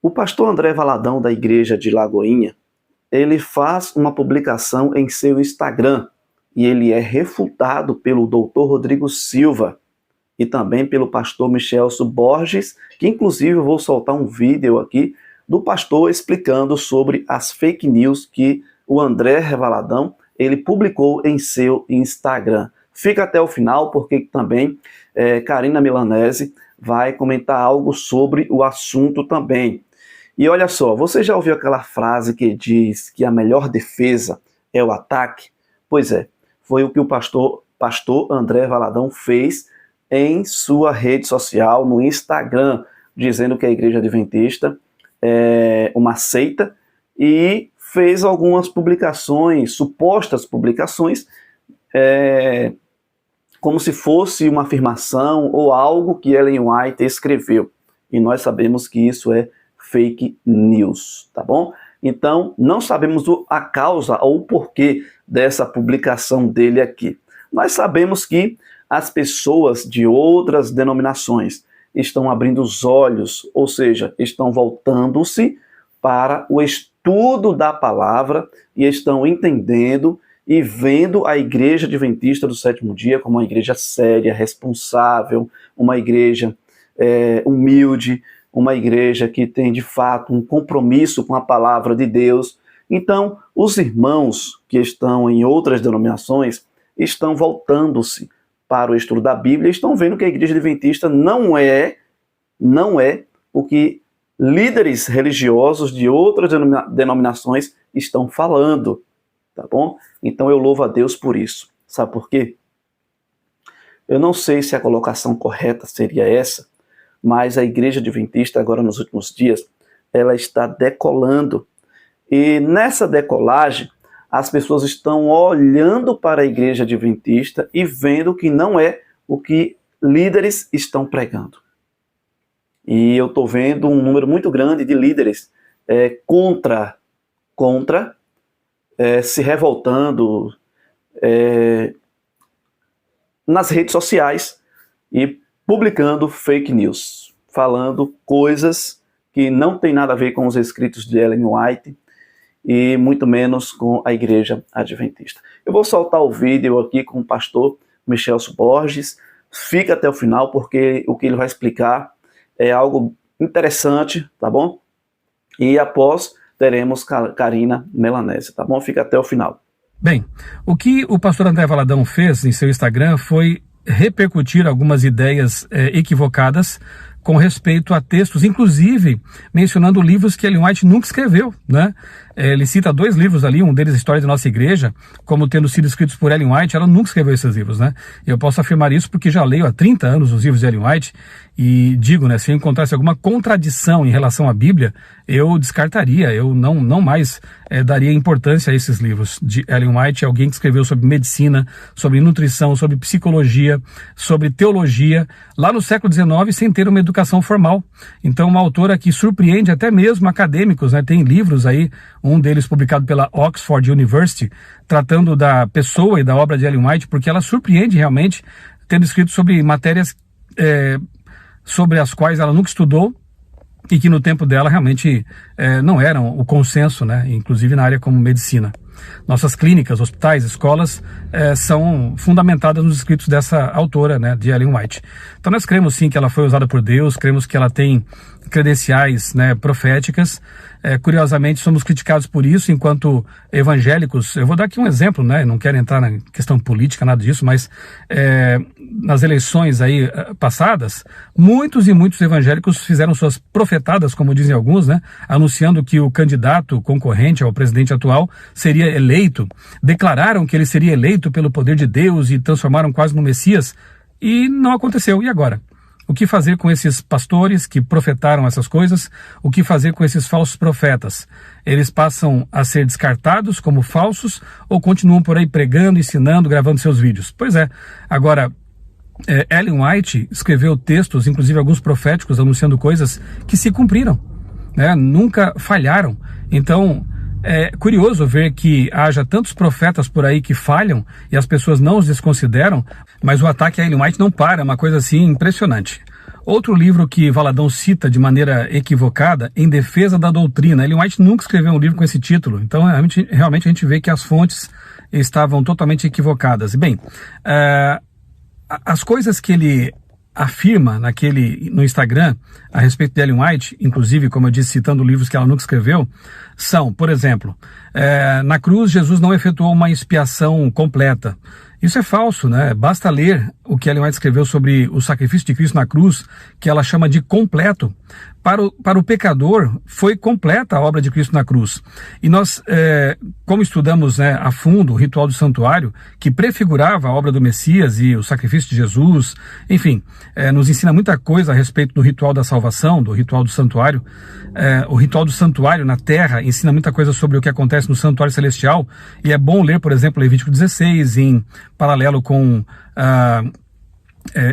O pastor André Valadão, da igreja de Lagoinha, ele faz uma publicação em seu Instagram e ele é refutado pelo Dr. Rodrigo Silva e também pelo pastor Michelso Borges, que inclusive eu vou soltar um vídeo aqui do pastor explicando sobre as fake news que o André Valadão ele publicou em seu Instagram. Fica até o final, porque também Karina Milanese vai comentar algo sobre o assunto também. E olha só, você já ouviu aquela frase que diz que a melhor defesa é o ataque? Pois é, foi o que o pastor André Valadão fez em sua rede social, no Instagram, dizendo que a Igreja Adventista é uma seita e fez algumas publicações, supostas publicações, como se fosse uma afirmação ou algo que Ellen White escreveu. E nós sabemos que isso é fake news, tá bom? Então, não sabemos a causa ou o porquê dessa publicação dele aqui. Nós sabemos que as pessoas de outras denominações estão abrindo os olhos, ou seja, estão voltando-se para o estudo da palavra e estão entendendo e vendo a Igreja Adventista do Sétimo Dia como uma igreja séria, responsável, uma igreja humilde, uma igreja que tem de fato um compromisso com a palavra de Deus. Então, os irmãos que estão em outras denominações estão voltando-se para o estudo da Bíblia e estão vendo que a Igreja Adventista não é o que líderes religiosos de outras denominações estão falando, tá bom? Então eu louvo a Deus por isso. Sabe por quê? Eu não sei se a colocação correta seria essa, mas a Igreja Adventista, agora nos últimos dias, ela está decolando. E nessa decolagem, as pessoas estão olhando para a Igreja Adventista e vendo que não é o que líderes estão pregando. E eu estou vendo um número muito grande de líderes contra se revoltando nas redes sociais e publicando fake news, falando coisas que não tem nada a ver com os escritos de Ellen White e muito menos com a Igreja Adventista. Eu vou soltar o vídeo aqui com o pastor Michelso Borges. Fica até o final, porque o que ele vai explicar é algo interessante, tá bom? E após teremos Karina Milanese, tá bom? Fica até o final. Bem, o que o pastor André Valadão fez em seu Instagram foi repercutir algumas ideias equivocadas com respeito a textos, inclusive mencionando livros que Ellen White nunca escreveu, né? Ele cita 2 livros ali, um deles História da Nossa Igreja, como tendo sido escritos por Ellen White. Ela nunca escreveu esses livros, né? Eu posso afirmar isso porque já leio há 30 anos os livros de Ellen White e digo, né, se eu encontrasse alguma contradição em relação à Bíblia, eu descartaria, eu não mais daria importância a esses livros de Ellen White, alguém que escreveu sobre medicina, sobre nutrição, sobre psicologia, sobre teologia, lá no século XIX, sem ter uma educação formal. Então, uma autora que surpreende até mesmo acadêmicos, né? Tem livros aí, um deles publicado pela Oxford University, tratando da pessoa e da obra de Ellen White, porque ela surpreende realmente, tendo escrito sobre matérias sobre as quais ela nunca estudou e que no tempo dela realmente não eram o consenso, né? Inclusive na área como medicina. Nossas clínicas, hospitais, escolas são fundamentadas nos escritos dessa autora, né, de Ellen White. Então nós cremos sim que ela foi usada por Deus, cremos que ela tem credenciais, né, proféticas. Curiosamente somos criticados por isso enquanto evangélicos. Eu vou dar aqui um exemplo, né? Não quero entrar na questão política, nada disso, mas nas eleições aí passadas, muitos evangélicos fizeram suas profetadas, como dizem alguns, né? Anunciando que o candidato concorrente ao presidente atual seria eleito, declararam que ele seria eleito pelo poder de Deus e transformaram quase no Messias, e não aconteceu. E agora? O que fazer com esses pastores que profetaram essas coisas? O que fazer com esses falsos profetas? Eles passam a ser descartados como falsos ou continuam por aí pregando, ensinando, gravando seus vídeos? Pois é. Agora, Ellen White escreveu textos, inclusive alguns proféticos, anunciando coisas que se cumpriram, né? Nunca falharam. Então, é curioso ver que haja tantos profetas por aí que falham e as pessoas não os desconsideram, mas o ataque a Ellen White não para, é uma coisa assim impressionante. Outro livro que Valadão cita de maneira equivocada, Em Defesa da Doutrina. Ellen White nunca escreveu um livro com esse título, então realmente a gente vê que as fontes estavam totalmente equivocadas. Bem, as coisas que ele afirma no Instagram a respeito de Ellen White, inclusive, como eu disse, citando livros que ela nunca escreveu, são, por exemplo, na cruz Jesus não efetuou uma expiação completa. Isso é falso, né? Basta ler o que Ellen White escreveu sobre o sacrifício de Cristo na cruz, que ela chama de completo. Para o pecador, foi completa a obra de Cristo na cruz. E nós, como estudamos, né, a fundo o ritual do santuário, que prefigurava a obra do Messias e o sacrifício de Jesus, enfim, nos ensina muita coisa a respeito do ritual da salvação, do ritual do santuário. O ritual do santuário na terra ensina muita coisa sobre o que acontece no santuário celestial, e é bom ler, por exemplo, Levítico 16, em paralelo com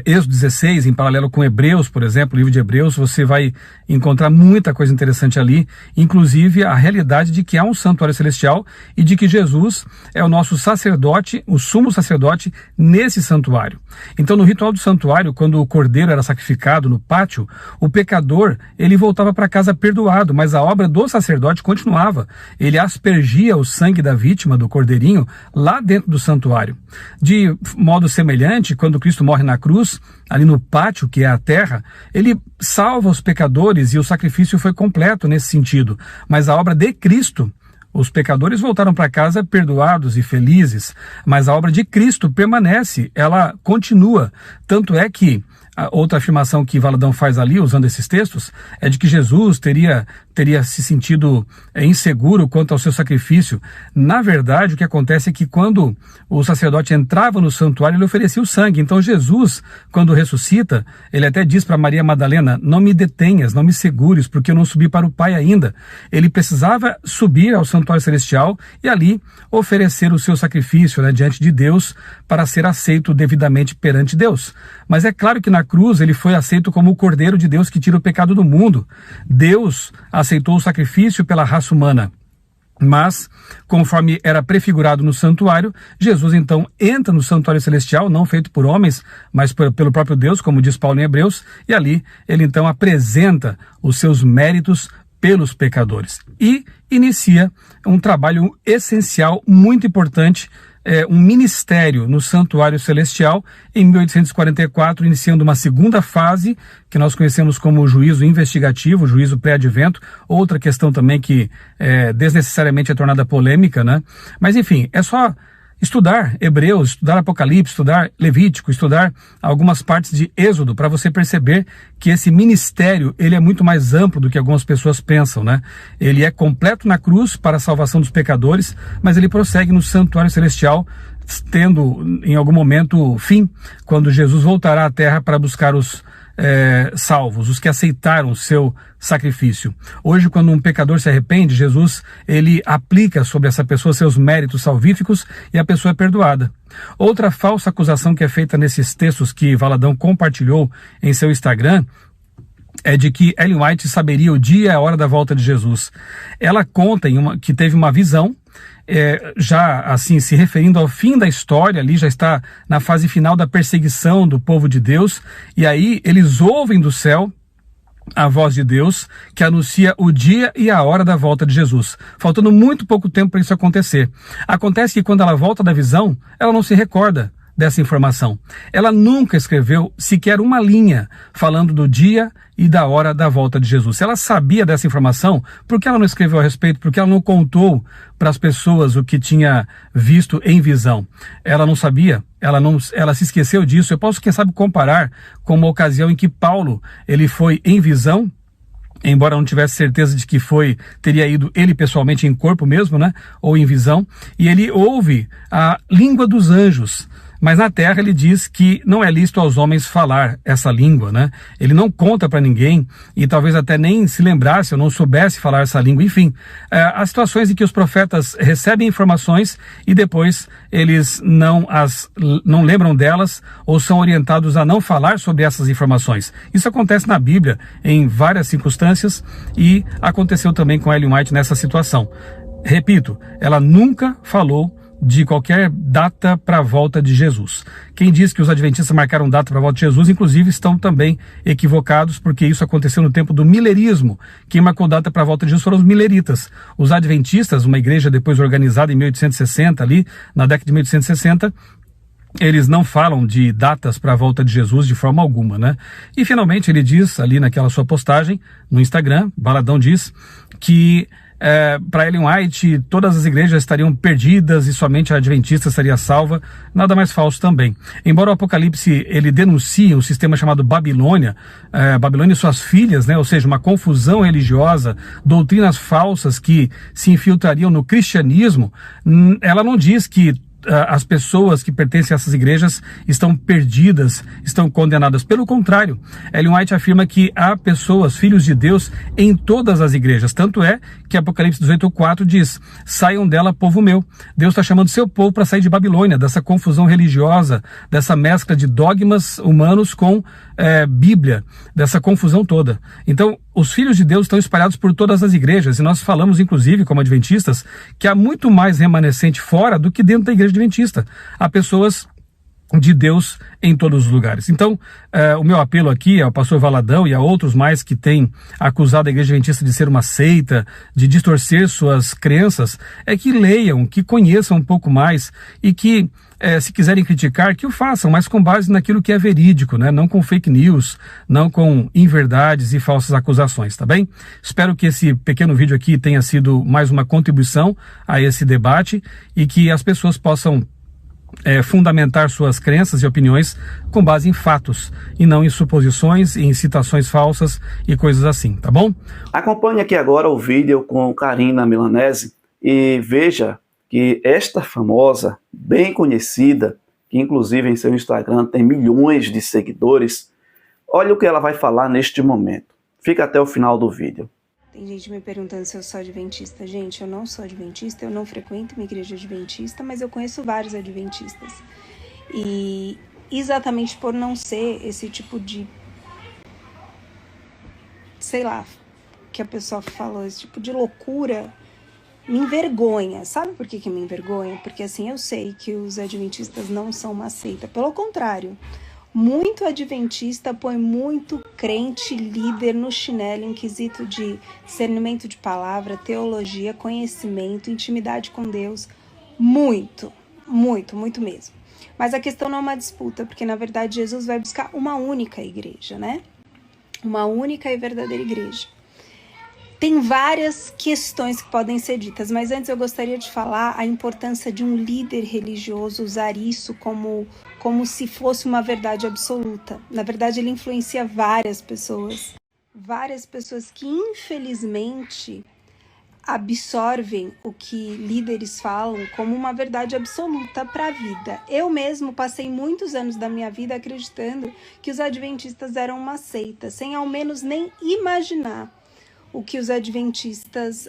Êxodo 16, em paralelo com Hebreus, por exemplo, o livro de Hebreus, você vai encontrar muita coisa interessante ali, inclusive a realidade de que há um santuário celestial e de que Jesus é o nosso sacerdote, o sumo sacerdote nesse santuário. Então, no ritual do santuário, quando o cordeiro era sacrificado no pátio, o pecador, ele voltava para casa perdoado, mas a obra do sacerdote continuava. Ele aspergia o sangue da vítima, do cordeirinho, lá dentro do santuário. De modo semelhante, quando Cristo morre na cruz, ali no pátio, que é a terra, ele salva os pecadores e o sacrifício foi completo nesse sentido. Mas a obra de Cristo, os pecadores voltaram para casa perdoados e felizes, mas a obra de Cristo permanece, ela continua. Tanto é que a outra afirmação que Valadão faz ali, usando esses textos, é de que Jesus teria se sentido inseguro quanto ao seu sacrifício. Na verdade, o que acontece é que quando o sacerdote entrava no santuário, ele oferecia o sangue. Então Jesus, quando ressuscita, ele até diz para Maria Madalena: não me detenhas, não me segures, porque eu não subi para o Pai ainda. Ele precisava subir ao santuário celestial e ali oferecer o seu sacrifício, né, diante de Deus, para ser aceito devidamente perante Deus. Mas é claro que na cruz ele foi aceito como o Cordeiro de Deus que tira o pecado do mundo. Deus aceitou o sacrifício pela raça humana. Mas, conforme era prefigurado no santuário, Jesus então entra no santuário celestial, não feito por homens, mas pelo próprio Deus, como diz Paulo em Hebreus, e ali ele então apresenta os seus méritos pelos pecadores. E inicia um trabalho essencial, muito importante, um ministério no Santuário Celestial, em 1844, iniciando uma segunda fase, que nós conhecemos como o juízo investigativo, o juízo pré-advento, outra questão também que desnecessariamente é tornada polêmica, né? Mas enfim, é só estudar Hebreus, estudar Apocalipse, estudar Levítico, estudar algumas partes de Êxodo, para você perceber que esse ministério, ele é muito mais amplo do que algumas pessoas pensam, né? Ele é completo na cruz para a salvação dos pecadores, mas ele prossegue no santuário celestial, tendo em algum momento fim, quando Jesus voltará à terra para buscar os salvos, os que aceitaram o seu sacrifício. Hoje, quando um pecador se arrepende, Jesus, ele aplica sobre essa pessoa seus méritos salvíficos e a pessoa é perdoada. Outra falsa acusação que é feita nesses textos que Valadão compartilhou em seu Instagram é de que Ellen White saberia o dia e a hora da volta de Jesus. Ela conta que teve uma visão, já assim, se referindo ao fim da história, ali já está na fase final da perseguição do povo de Deus, e aí eles ouvem do céu a voz de Deus que anuncia o dia e a hora da volta de Jesus, faltando muito pouco tempo para isso acontecer. Acontece que quando ela volta da visão, ela não se recorda dessa informação. Ela nunca escreveu sequer uma linha falando do dia e da hora da volta de Jesus. Se ela sabia dessa informação, por que ela não escreveu a respeito? Por que ela não contou para as pessoas o que tinha visto em visão? Ela não sabia, ela se esqueceu disso. Eu posso, quem sabe, comparar com uma ocasião em que Paulo, ele foi em visão, embora não tivesse certeza de que teria ido ele pessoalmente em corpo mesmo, né? Ou em visão, e ele ouve a língua dos anjos. Mas na terra ele diz que não é lícito aos homens falar essa língua, né? Ele não conta para ninguém e talvez até nem se lembrasse ou não soubesse falar essa língua. Enfim, há situações em que os profetas recebem informações e depois eles não lembram delas ou são orientados a não falar sobre essas informações. Isso acontece na Bíblia em várias circunstâncias e aconteceu também com Ellen White nessa situação. Repito, ela nunca falou de qualquer data para a volta de Jesus. Quem diz que os adventistas marcaram data para a volta de Jesus, inclusive, estão também equivocados, porque isso aconteceu no tempo do milerismo. Quem marcou data para a volta de Jesus foram os mileritas. Os adventistas, uma igreja depois organizada em 1860, ali na década de 1860, eles não falam de datas para a volta de Jesus de forma alguma, né? E finalmente ele diz ali naquela sua postagem no Instagram, Valadão diz que para Ellen White todas as igrejas estariam perdidas e somente a adventista estaria salva. Nada mais falso também. Embora o Apocalipse ele denuncie um sistema chamado Babilônia, Babilônia e suas filhas, né? Ou seja, uma confusão religiosa, doutrinas falsas que se infiltrariam no cristianismo, ela não diz que as pessoas que pertencem a essas igrejas estão perdidas, estão condenadas. Pelo contrário, Ellen White afirma que há pessoas, filhos de Deus, em todas as igrejas. Tanto é que Apocalipse 18:4 diz: saiam dela, povo meu. Deus está chamando seu povo para sair de Babilônia, dessa confusão religiosa, dessa mescla de dogmas humanos com Bíblia, dessa confusão toda. Então, os filhos de Deus estão espalhados por todas as igrejas, e nós falamos, inclusive, como adventistas, que há muito mais remanescente fora do que dentro da igreja adventista. Há pessoas de Deus em todos os lugares. Então, o meu apelo aqui ao pastor Valadão e a outros mais que têm acusado a igreja adventista de ser uma seita, de distorcer suas crenças, é que leiam, que conheçam um pouco mais e que, se quiserem criticar, que o façam, mas com base naquilo que é verídico, né? Não com fake news, não com inverdades e falsas acusações, tá bem? Espero que esse pequeno vídeo aqui tenha sido mais uma contribuição a esse debate e que as pessoas possam fundamentar suas crenças e opiniões com base em fatos e não em suposições, em citações falsas e coisas assim, tá bom? Acompanhe aqui agora o vídeo com Karina Milanese e veja que esta famosa, bem conhecida, que inclusive em seu Instagram tem milhões de seguidores, olha o que ela vai falar neste momento. Fica até o final do vídeo. Tem gente me perguntando se eu sou adventista. Gente, eu não sou adventista, eu não frequento uma igreja adventista, mas eu conheço vários adventistas. E exatamente por não ser esse tipo de, sei lá, que a pessoa falou, esse tipo de loucura, me envergonha. Sabe por que me envergonha? Porque assim, eu sei que os adventistas não são uma seita. Pelo contrário, muito adventista põe muito crente líder no chinelo em quesito de discernimento de palavra, teologia, conhecimento, intimidade com Deus. Muito, muito, muito mesmo. Mas a questão não é uma disputa, porque na verdade Jesus vai buscar uma única igreja, né? Uma única e verdadeira igreja. Tem várias questões que podem ser ditas, mas antes eu gostaria de falar a importância de um líder religioso usar isso como se fosse uma verdade absoluta. Na verdade, ele influencia várias pessoas que infelizmente absorvem o que líderes falam como uma verdade absoluta para a vida. Eu mesmo passei muitos anos da minha vida acreditando que os adventistas eram uma seita, sem ao menos nem imaginar o que os adventistas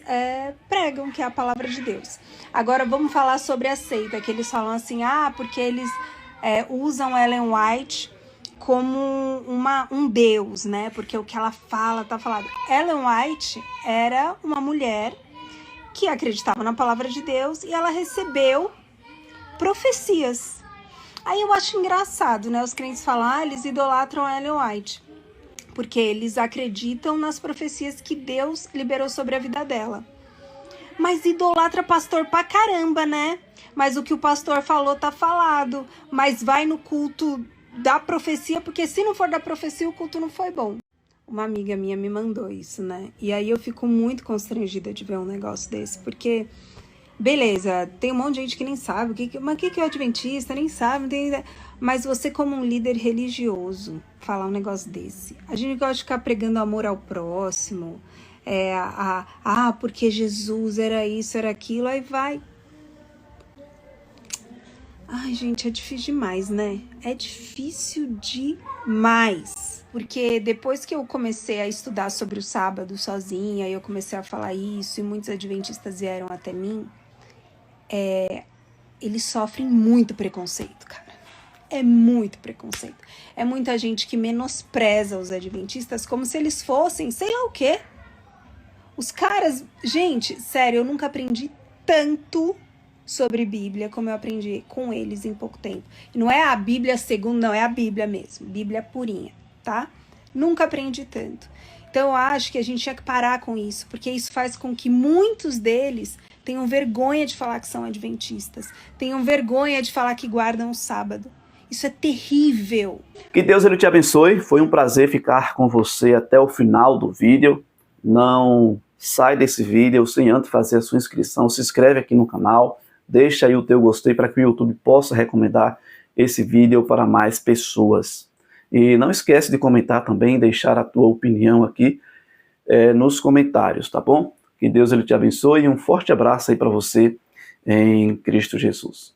pregam, que é a palavra de Deus. Agora vamos falar sobre a seita, que eles falam assim, porque eles usam Ellen White como um deus, né? Porque o que ela fala, tá falado. Ellen White era uma mulher que acreditava na palavra de Deus e ela recebeu profecias. Aí eu acho engraçado, né? Os crentes falam, eles idolatram Ellen White, porque eles acreditam nas profecias que Deus liberou sobre a vida dela. Mas idolatra pastor pra caramba, né? Mas o que o pastor falou tá falado. Mas vai no culto da profecia, porque se não for da profecia, o culto não foi bom. Uma amiga minha me mandou isso, né? E aí eu fico muito constrangida de ver um negócio desse, porque, beleza, tem um monte de gente que nem sabe mas o que é o adventista, nem sabe, não tem... Mas você, como um líder religioso, falar um negócio desse. A gente gosta de ficar pregando amor ao próximo, porque Jesus era isso, era aquilo, aí vai. Ai, gente, é difícil demais, né? É difícil demais. Porque depois que eu comecei a estudar sobre o sábado sozinha, e eu comecei a falar isso, e muitos adventistas vieram até mim, eles sofrem muito preconceito, cara. É muito preconceito. É muita gente que menospreza os adventistas como se eles fossem, sei lá o quê. Os caras... Gente, sério, eu nunca aprendi tanto sobre Bíblia como eu aprendi com eles em pouco tempo. E não é a Bíblia segundo, não, é a Bíblia mesmo, Bíblia purinha, tá? Nunca aprendi tanto. Então eu acho que a gente tinha que parar com isso, porque isso faz com que muitos deles tenham vergonha de falar que são adventistas, tenham vergonha de falar que guardam o sábado. Isso é terrível. Que Deus ele te abençoe. Foi um prazer ficar com você até o final do vídeo. Não sai desse vídeo sem antes fazer a sua inscrição. Se inscreve aqui no canal. Deixa aí o teu gostei para que o YouTube possa recomendar esse vídeo para mais pessoas. E não esquece de comentar também, deixar a tua opinião aqui nos comentários, tá bom? Que Deus ele te abençoe e um forte abraço aí para você em Cristo Jesus.